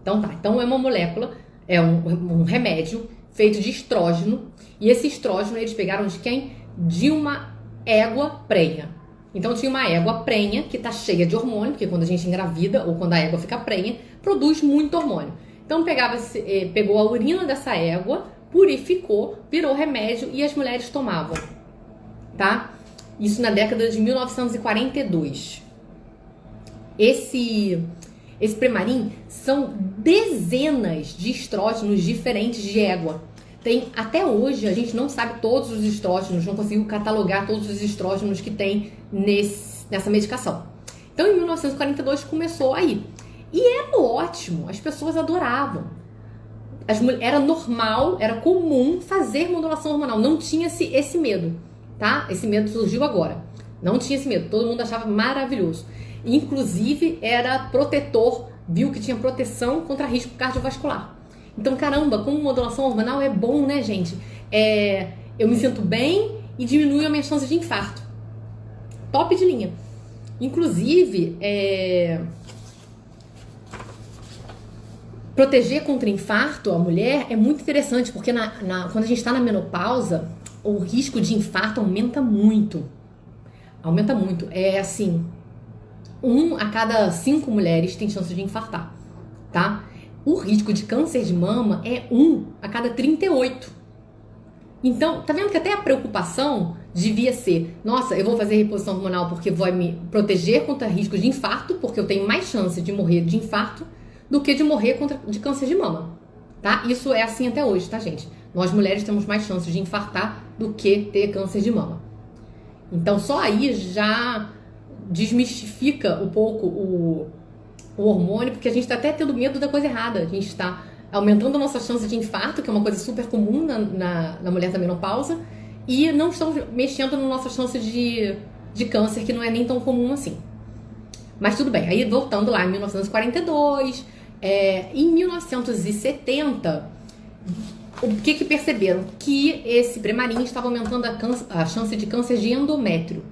Speaker 1: Então tá, então é uma molécula, é um remédio feito de estrógeno, e esse estrógeno eles pegaram de quem? De uma égua prenha. Então tinha uma égua prenha que está cheia de hormônio, porque quando a gente engravida ou quando a égua fica prenha, produz muito hormônio. Então pegou a urina dessa égua, purificou, virou remédio e as mulheres tomavam, tá? Isso na década de 1942. Esse Premarin são dezenas de estrógenos diferentes de égua. Até hoje a gente não sabe todos os estrógenos, não conseguiu catalogar todos os estrógenos que tem nessa medicação. Então em 1942 começou aí. E era ótimo, as pessoas adoravam. Era normal, era comum fazer modulação hormonal, não tinha esse medo, tá? Esse medo surgiu agora. Não tinha esse medo, todo mundo achava maravilhoso. Inclusive era protetor, viu que tinha proteção contra risco cardiovascular. Então, caramba, como modulação hormonal é bom, né, gente? Eu me sinto bem e diminui a minha chance de infarto. Top de linha. Inclusive, proteger contra infarto a mulher é muito interessante, porque quando a gente está na menopausa, o risco de infarto aumenta muito. Aumenta muito. É assim, 1 a cada 5 mulheres tem chance de infartar, tá? O risco de câncer de mama é 1 a cada 38. Então, tá vendo que até a preocupação devia ser, nossa, eu vou fazer reposição hormonal porque vai me proteger contra risco de infarto, porque eu tenho mais chance de morrer de infarto do que de morrer de câncer de mama, tá? Isso é assim até hoje, tá, gente? Nós mulheres temos mais chances de infartar do que ter câncer de mama. Então, só aí já desmistifica um pouco o hormônio, porque a gente está até tendo medo da coisa errada. A gente está aumentando a nossa chance de infarto, que é uma coisa super comum na mulher da menopausa, e não estamos mexendo na nossa chance de câncer, que não é nem tão comum assim. Mas tudo bem, aí voltando lá em 1942, em 1970, o que perceberam? Que esse Premarin estava aumentando a chance de câncer de endométrio.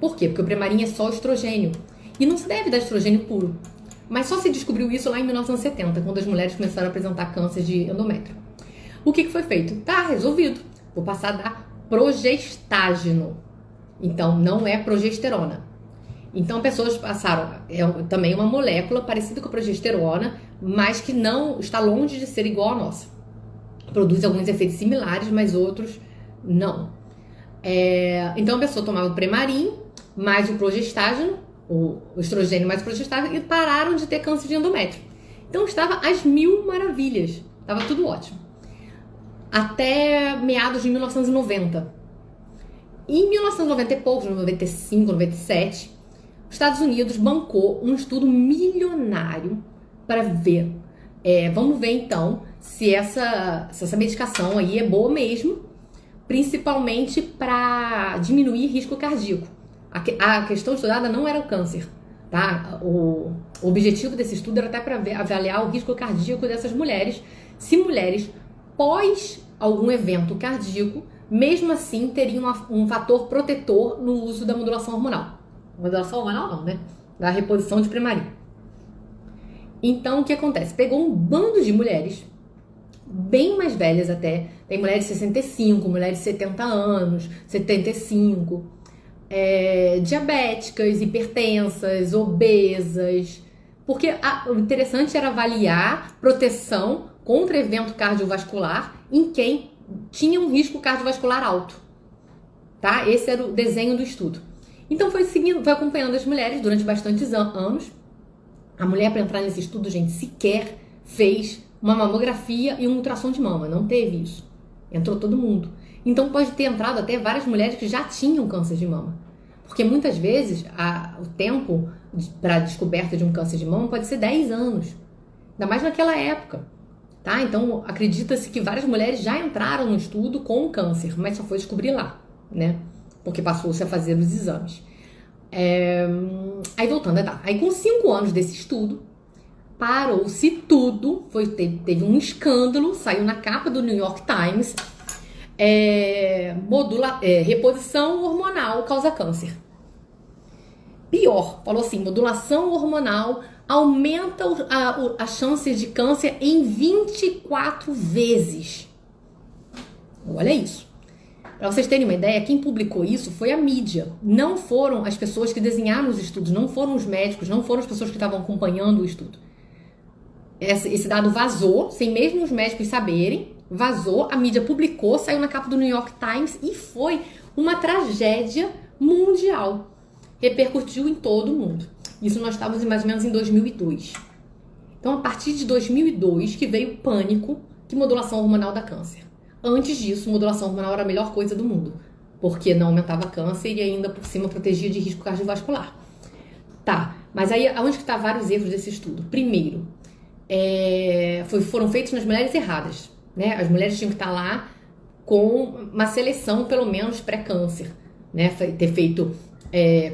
Speaker 1: Por quê? Porque o Premarin é só estrogênio. E não se deve dar estrogênio puro. Mas só se descobriu isso lá em 1970, quando as mulheres começaram a apresentar câncer de endométrio. O que foi feito? Tá resolvido. Vou passar a dar progestágeno. Então, não é progesterona. Então, pessoas passaram... também uma molécula parecida com a progesterona, mas que não está longe de ser igual à nossa. Produz alguns efeitos similares, mas outros não. Então, a pessoa tomava o Premarin, mais o progestágeno, o estrogênio mais o progestágeno, e pararam de ter câncer de endométrio. Então, estava às mil maravilhas. Estava tudo ótimo. Até meados de 1990. Em 1990 e poucos, 95, 97, os Estados Unidos bancou um estudo milionário para ver. Vamos ver, então, se essa medicação aí é boa mesmo, principalmente para diminuir risco cardíaco. A questão estudada não era o câncer, tá? O objetivo desse estudo era até para avaliar o risco cardíaco dessas mulheres, se mulheres pós algum evento cardíaco, mesmo assim teriam um fator protetor no uso da modulação hormonal. Modulação hormonal não, né? Da reposição de Premarin. Então, o que acontece? Pegou um bando de mulheres, bem mais velhas até, tem mulheres de 65, mulheres de 70 anos, 75, diabéticas, hipertensas, obesas, porque o interessante era avaliar proteção contra evento cardiovascular em quem tinha um risco cardiovascular alto, tá? Esse era o desenho do estudo. Então foi acompanhando as mulheres durante bastantes anos. A mulher, para entrar nesse estudo, gente, sequer fez uma mamografia e um ultrassom de mama, não teve isso. Entrou todo mundo. Então pode ter entrado até várias mulheres que já tinham câncer de mama. Porque muitas vezes o tempo para a descoberta de um câncer de mama pode ser 10 anos. Ainda mais naquela época. Tá? Então acredita-se que várias mulheres já entraram no estudo com câncer, mas só foi descobrir lá, né? Porque passou-se a fazer os exames. Aí voltando, aí com 5 anos desse estudo, parou-se tudo, teve um escândalo, saiu na capa do New York Times, reposição hormonal causa câncer. Pior, falou assim, modulação hormonal aumenta a chance de câncer em 24 vezes. Olha isso. Para vocês terem uma ideia, quem publicou isso foi a mídia. Não foram as pessoas que desenharam os estudos, não foram os médicos, não foram as pessoas que estavam acompanhando o estudo. Esse dado vazou, sem mesmo os médicos saberem, vazou, a mídia publicou, saiu na capa do New York Times e foi uma tragédia mundial. Repercutiu em todo o mundo. Isso nós estávamos mais ou menos em 2002. Então, a partir de 2002 que veio o pânico que modulação hormonal dá câncer. Antes disso, modulação hormonal era a melhor coisa do mundo, porque não aumentava câncer e ainda por cima protegia de risco cardiovascular. Tá, mas aí aonde que tá vários erros desse estudo? Primeiro, foram feitos nas mulheres erradas, né? As mulheres tinham que estar lá com uma seleção, pelo menos, pré-câncer, né? Ter feito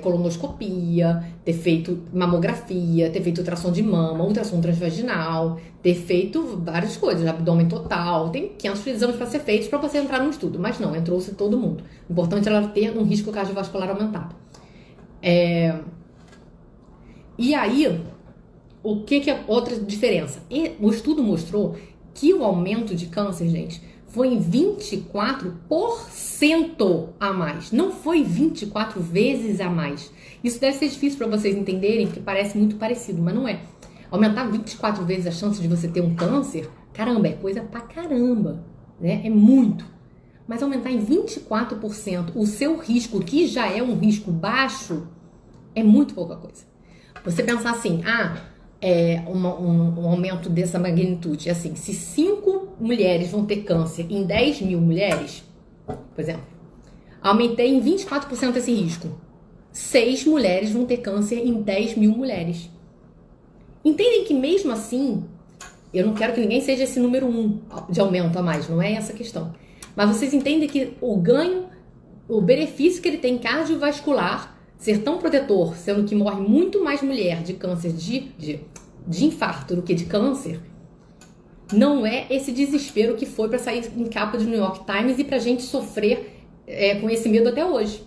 Speaker 1: colonoscopia, ter feito mamografia, ter feito ultrassom de mama, ultrassom transvaginal, ter feito várias coisas, abdômen total, tem 500 exames para ser feitos para você entrar no estudo, mas não, entrou-se todo mundo. O importante era ter um risco cardiovascular aumentado. E aí, o que é outra diferença? O estudo mostrou que o aumento de câncer, gente, foi em 24% a mais. Não foi 24 vezes a mais. Isso deve ser difícil para vocês entenderem, porque parece muito parecido, mas não é. Aumentar 24 vezes a chance de você ter um câncer, caramba, é coisa pra caramba, né? É muito. Mas aumentar em 24% o seu risco, que já é um risco baixo, é muito pouca coisa. Você pensar assim, um aumento dessa magnitude, assim, se 5 mulheres vão ter câncer em 10 mil mulheres, por exemplo, aumentei em 24% esse risco, 6 mulheres vão ter câncer em 10 mil mulheres. Entendem que mesmo assim, eu não quero que ninguém seja esse número 1 de aumento a mais, não é essa a questão. Mas vocês entendem que o ganho, o benefício que ele tem cardiovascular, ser tão protetor, sendo que morre muito mais mulher de câncer de infarto do que de câncer, não é esse desespero que foi para sair em capa de New York Times e pra gente sofrer com esse medo até hoje.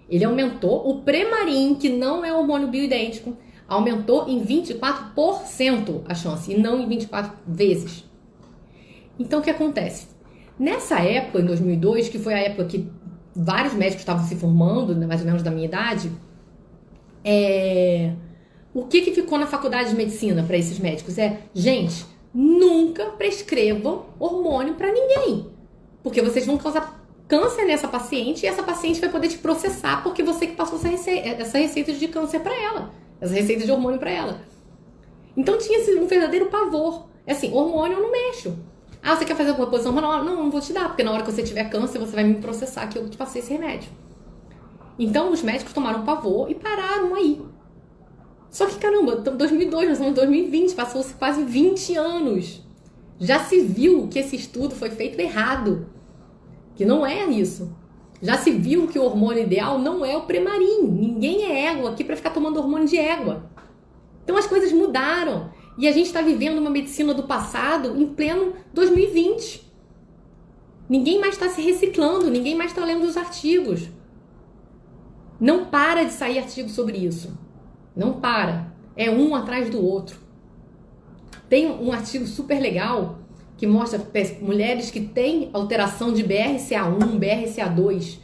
Speaker 1: Ele aumentou o Premarin, que não é hormônio bioidêntico, aumentou em 24% a chance, e não em 24 vezes. Então, o que acontece? Nessa época, em 2002, que foi a época que vários médicos estavam se formando, mais ou menos da minha idade, o que ficou na faculdade de medicina para esses médicos? Gente, nunca prescrevam hormônio para ninguém, porque vocês vão causar câncer nessa paciente e essa paciente vai poder te processar porque você que passou essa receita de câncer para ela, essa receita de hormônio para ela. Então tinha um verdadeiro pavor. Assim, hormônio eu não mexo. Ah, você quer fazer alguma posição hormonal? Não vou te dar, porque na hora que você tiver câncer você vai me processar que eu te passei esse remédio. Então os médicos tomaram pavor e pararam aí. Só que caramba, 2002, nós estamos em 2020, passou-se quase 20 anos. Já se viu que esse estudo foi feito errado. Que não é isso. Já se viu que o hormônio ideal não é o Premarin. Ninguém é égua aqui para ficar tomando hormônio de égua. Então as coisas mudaram. E a gente está vivendo uma medicina do passado em pleno 2020. Ninguém mais está se reciclando, ninguém mais está lendo os artigos. Não para de sair artigo sobre isso. Não para. É um atrás do outro. Tem um artigo super legal que mostra mulheres que têm alteração de BRCA1, BRCA2.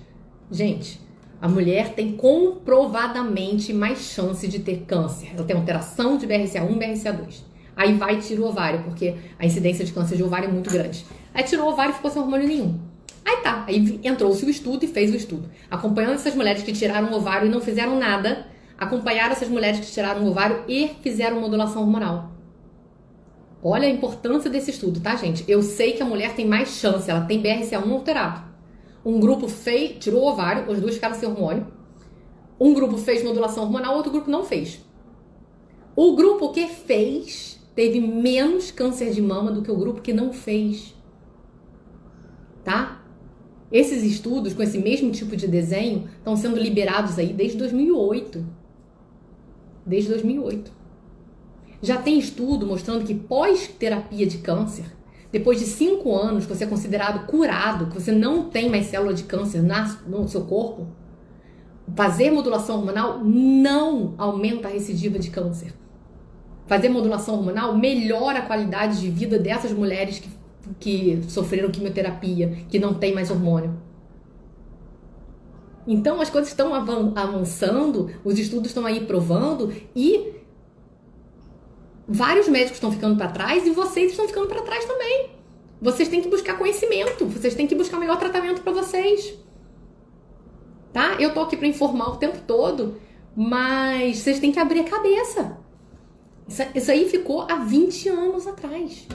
Speaker 1: Gente, a mulher tem comprovadamente mais chance de ter câncer. Ela tem alteração de BRCA1, BRCA2. Aí vai e tira o ovário, porque a incidência de câncer de ovário é muito grande. Aí tirou o ovário e ficou sem hormônio nenhum. Aí tá, aí entrou-se o estudo e fez o estudo. Acompanhando essas mulheres que tiraram o ovário e não fizeram nada, acompanharam essas mulheres que tiraram o ovário e fizeram modulação hormonal. Olha a importância desse estudo, tá, gente? Eu sei que a mulher tem mais chance, ela tem BRCA1 alterado. Um grupo tirou o ovário, os dois ficaram sem hormônio. Um grupo fez modulação hormonal, outro grupo não fez. O grupo que fez teve menos câncer de mama do que o grupo que não fez. Tá? Esses estudos com esse mesmo tipo de desenho estão sendo liberados aí desde 2008. Desde 2008. Já tem estudo mostrando que pós-terapia de câncer, depois de 5 anos que você é considerado curado, que você não tem mais célula de câncer no seu corpo, fazer modulação hormonal não aumenta a recidiva de câncer. Fazer modulação hormonal melhora a qualidade de vida dessas mulheres que sofreram quimioterapia, que não tem mais hormônio. Então as coisas estão avançando, os estudos estão aí provando e vários médicos estão ficando para trás e vocês estão ficando para trás também. Vocês têm que buscar conhecimento, vocês têm que buscar o melhor tratamento para vocês. Tá? Eu tô aqui para informar o tempo todo, mas vocês têm que abrir a cabeça. Isso aí ficou há 20 anos atrás.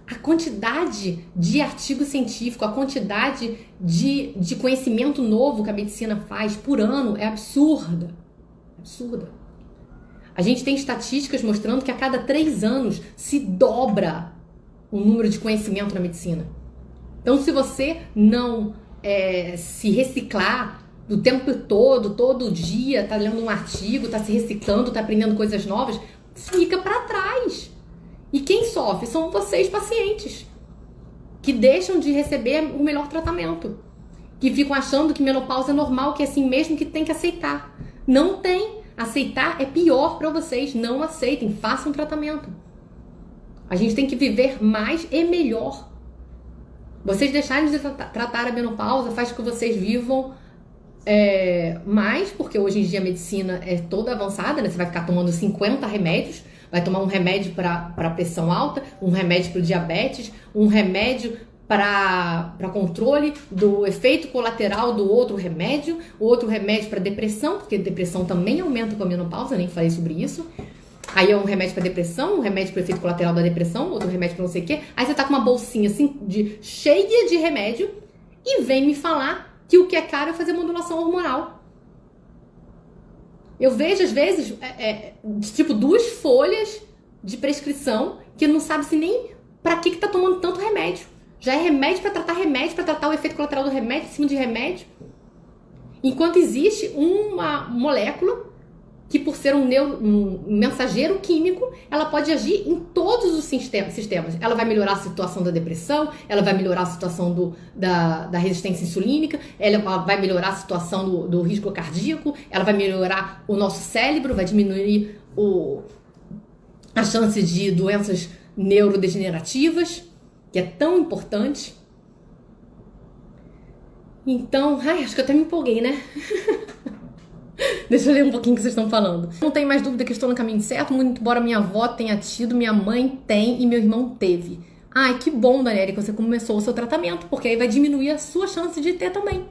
Speaker 1: A quantidade de artigo científico, a quantidade de conhecimento novo que a medicina faz por ano é absurda. Absurda. A gente tem estatísticas mostrando que a cada 3 anos se dobra o número de conhecimento na medicina. Então, se você não se reciclar o tempo todo dia, tá lendo um artigo, tá se reciclando, tá aprendendo coisas novas, fica para trás. E quem sofre são vocês, pacientes, que deixam de receber o melhor tratamento, que ficam achando que menopausa é normal, que é assim mesmo, que tem que aceitar. Não tem. Aceitar é pior para vocês. Não aceitem, façam tratamento. A gente tem que viver mais e melhor. Vocês deixarem de tratar a menopausa faz com que vocês vivam mais, porque hoje em dia a medicina é toda avançada, né? Você vai ficar tomando 50 remédios, vai tomar um remédio para pressão alta, um remédio para diabetes, um remédio para controle do efeito colateral do outro remédio para depressão, porque depressão também aumenta com a menopausa, nem falei sobre isso. Aí é um remédio para depressão, um remédio para efeito colateral da depressão, outro remédio para não sei o quê. Aí você tá com uma bolsinha assim cheia de remédio e vem me falar que o que é caro é fazer modulação hormonal. Eu vejo, às vezes, tipo, 2 folhas de prescrição que não sabe se nem pra que tá tomando tanto remédio. Já é remédio pra tratar o efeito colateral do remédio, em cima de remédio. Enquanto existe uma molécula que, por ser um mensageiro químico, ela pode agir em todos os sistemas. Ela vai melhorar a situação da depressão, ela vai melhorar a situação da resistência insulínica, ela vai melhorar a situação do risco cardíaco, ela vai melhorar o nosso cérebro, vai diminuir a chance de doenças neurodegenerativas, que é tão importante. Então, acho que eu até me empolguei, né? Deixa eu ler um pouquinho o que vocês estão falando. Não tenho mais dúvida que estou no caminho certo, muito embora minha avó tenha tido, minha mãe tem e meu irmão teve. Ai, que bom, Daniela, que você começou o seu tratamento, porque aí vai diminuir a sua chance de ter também.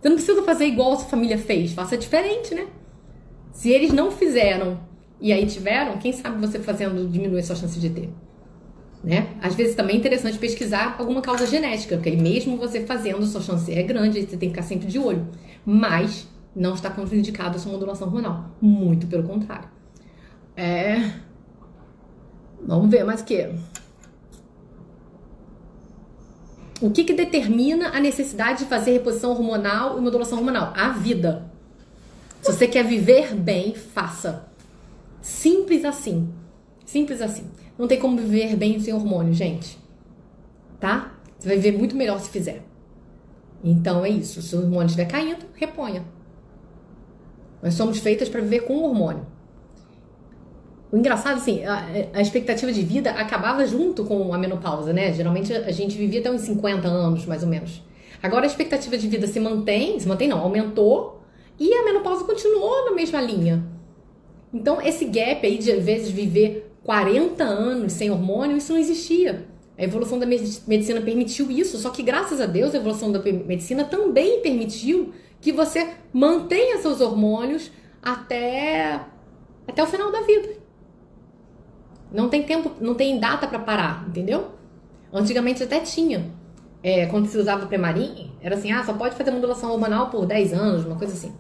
Speaker 1: Você não precisa fazer igual a sua família fez, faça diferente, né? Se eles não fizeram e aí tiveram, quem sabe você fazendo diminuir a sua chance de ter, né? Às vezes também é interessante pesquisar alguma causa genética, porque aí mesmo você fazendo, sua chance é grande, você tem que ficar sempre de olho. Mas não está contraindicado a sua modulação hormonal. Muito pelo contrário. Vamos ver mais o que. O que determina a necessidade de fazer reposição hormonal e modulação hormonal? A vida. Se você quer viver bem, faça. Simples assim. Simples assim. Não tem como viver bem sem hormônio, gente. Tá? Você vai viver muito melhor se fizer. Então é isso. Se o hormônio estiver caindo, reponha. Nós somos feitas para viver com hormônio. O engraçado, assim, a expectativa de vida acabava junto com a menopausa, né? Geralmente a gente vivia até uns 50 anos, mais ou menos. Agora a expectativa de vida se mantém não, aumentou, e a menopausa continuou na mesma linha. Então esse gap aí de, às vezes, viver 40 anos sem hormônio, isso não existia. A evolução da medicina permitiu isso, só que graças a Deus a evolução da medicina também permitiu que você mantenha seus hormônios até o final da vida. Não tem tempo, não tem data para parar, entendeu? Antigamente até tinha. Quando se usava o Premarin, era assim, só pode fazer modulação hormonal por 10 anos, uma coisa assim.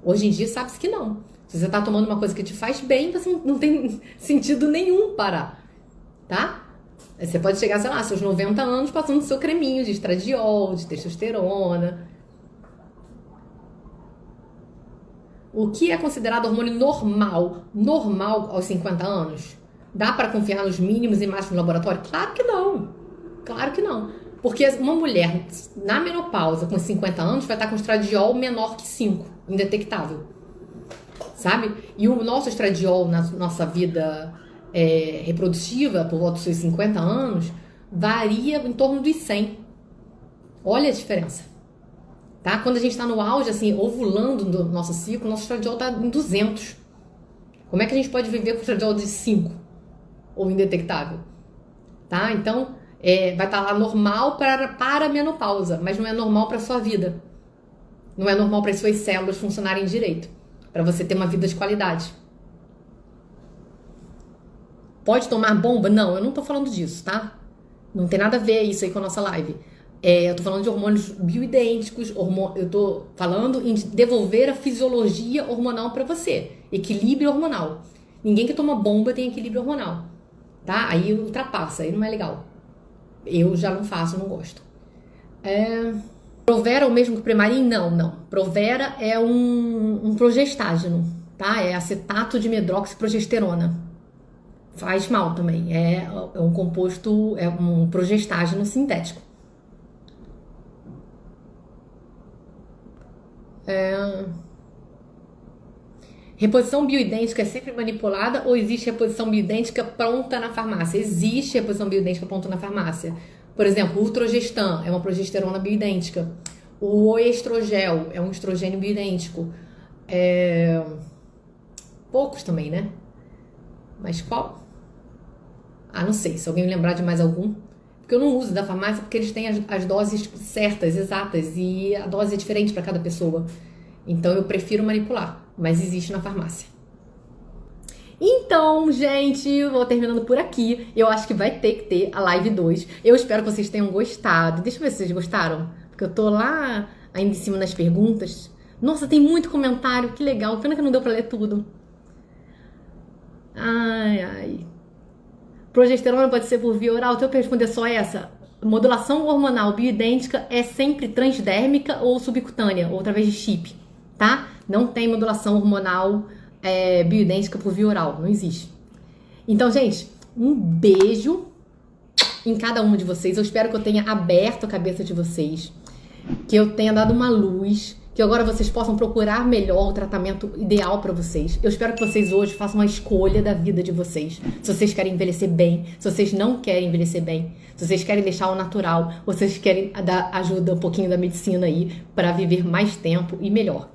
Speaker 1: Hoje em dia sabe-se que não. Se você tá tomando uma coisa que te faz bem, você não tem sentido nenhum parar, tá? Você pode chegar, sei lá, seus 90 anos passando seu creminho de estradiol, de testosterona. O que é considerado hormônio normal? Normal aos 50 anos? Dá para confiar nos mínimos e máximos no laboratório? Claro que não. Claro que não. Porque uma mulher na menopausa com 50 anos vai estar com estradiol menor que 5, indetectável. Sabe? E o nosso estradiol na nossa vida reprodutiva, por volta dos seus 50 anos, varia em torno dos 100. Olha a diferença. Tá? Quando a gente está no auge, assim, ovulando do nosso ciclo, nosso estradiol está em 200. Como é que a gente pode viver com estradiol de 5? Ou indetectável? Tá? Então, vai estar lá normal para a menopausa, mas não é normal para a sua vida. Não é normal para as suas células funcionarem direito. Para você ter uma vida de qualidade. Pode tomar bomba? Não, eu não estou falando disso, tá? Não tem nada a ver isso aí com a nossa live. Eu tô falando de hormônios bioidênticos, eu tô falando em devolver a fisiologia hormonal para você. Equilíbrio hormonal. Ninguém que toma bomba tem equilíbrio hormonal, tá? Aí ultrapassa, aí não é legal. Eu já não faço, não gosto. Provera é o mesmo que o Premarin? Não. Provera é um progestágeno, tá? É acetato de medroxiprogesterona. Faz mal também. É um composto, é um progestágeno sintético. Reposição bioidêntica é sempre manipulada ou existe reposição bioidêntica pronta na farmácia? Existe reposição bioidêntica pronta na farmácia. Por exemplo, o Ultrogestan é uma progesterona bioidêntica. O Oestrogel é um estrogênio bioidêntico. Poucos também, né? Mas qual? Não sei. Se alguém me lembrar de mais algum. Porque eu não uso da farmácia porque eles têm as doses certas, exatas. E a dose é diferente para cada pessoa. Então eu prefiro manipular. Mas existe na farmácia. Então, gente, vou terminando por aqui. Eu acho que vai ter que ter a live 2. Eu espero que vocês tenham gostado. Deixa eu ver se vocês gostaram. Porque eu tô lá ainda em cima nas perguntas. Nossa, tem muito comentário, que legal. Pena que não deu pra ler tudo. Ai. Progesterona pode ser por via oral? Então eu vou responder só essa. Modulação hormonal bioidêntica é sempre transdérmica ou subcutânea, ou através de chip, tá? Não tem modulação hormonal bioidêntica por via oral, não existe. Então, gente, um beijo em cada uma de vocês. Eu espero que eu tenha aberto a cabeça de vocês, que eu tenha dado uma luz, que agora vocês possam procurar melhor o tratamento ideal para vocês. Eu espero que vocês hoje façam uma escolha da vida de vocês. Se vocês querem envelhecer bem, se vocês não querem envelhecer bem, se vocês querem deixar o natural, ou se vocês querem dar ajuda um pouquinho da medicina aí para viver mais tempo e melhor.